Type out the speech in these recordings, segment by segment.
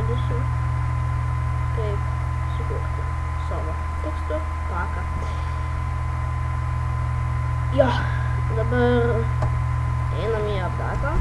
parodysiu, kaip sukurti savo tekstų paką. Jo, dabar einam į updatą.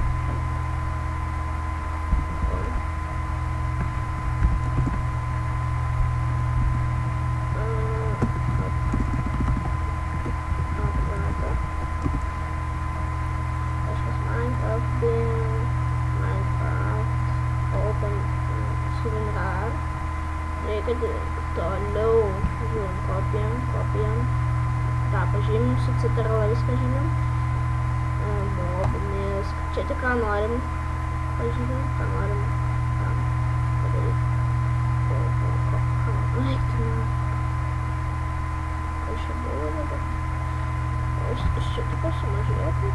Reikia toliau žiūrim, kopijam, tą pažymim, su Ctrl viską žymim, mobinis, čia tik ką norim pažymim, ką norim tam padaryti, kas čia buvo dabar, iš čia tik sumažėti,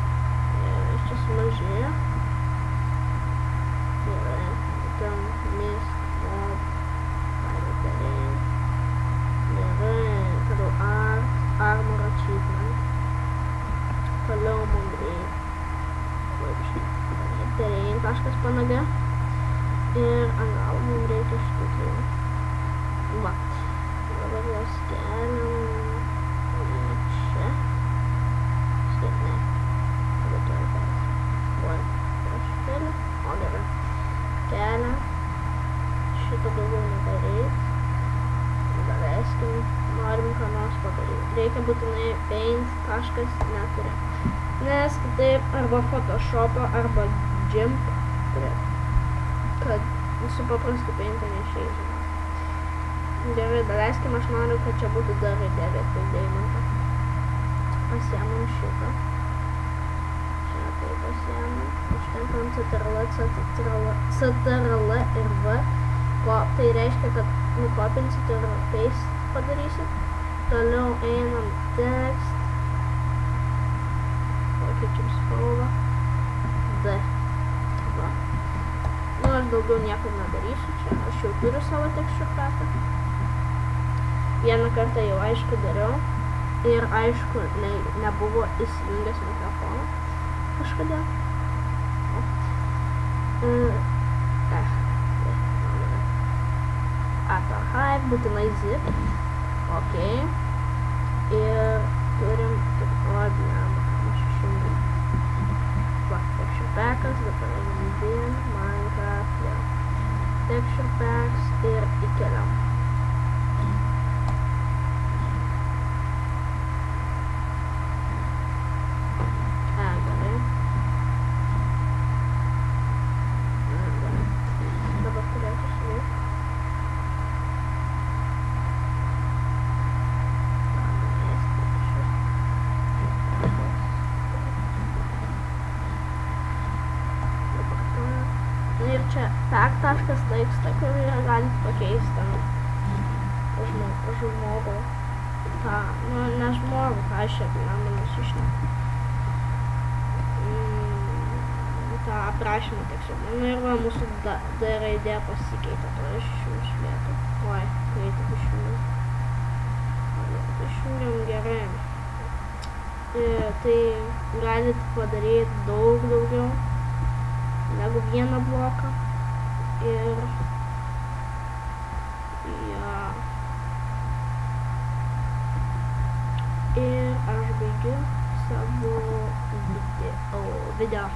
iš čia sumažėjo, gerai, tam mist, mob, armor achievement. Toliau mums reikia terrain.png ir ant galo mums reikia šitų trijų. Va. Dabar jas keliam į čia. Štai, ne. Tada tuoj perės. Oi, aš keliu. O, gerai. Keliam. Šito daugiau nebereiks. Daleiskim, norim ką nors padaryti. Reikia būtinai paint.neturi. Nes kitaip arba Photoshop'o, arba GIMP turėt. Kad su paprastu paint'u neišeidžiama. Gerai, daleiskim, aš noriu, kad čia būtų dar raidė vietoj deimantą. Pasiemam šitą. Čia tai pasiemam. Užtenkam Ctrl ir V. Tai reiškia, kad nukopinsit ir paste padarysit. Toliau einam text. Pakeičiam spalvą. D. Va. Nu, aš daugiau nieko nedarysiu čia. Aš jau turiu savo texture paką. Vieną kartą jau aišku dariau. Ir aišku, nebuvo įsijungęs mikrofoną. Kažkodėl. Hive, būtinai zip. Ok. Ir turim odliamą. Va, texture packas, dabar einam Minecraft, jo. Texture packs ir įkeliam. Gerai. Dabar turėtų suveikti. Ir čia pack.txt, kurį galit pakeisti žmogų. Nu, ne žmogų, ką aš čia gyvendamas išneku. tą aprašymą tiksliau. Nu ir va, mūsų D raidė pasikeitė, to aš išlieka. Oi, kai tik išjungiam. Išjungiam gerai. Tai galit padaryti daug daugiau negu vieną bloką. Ir aš baigiu savo video.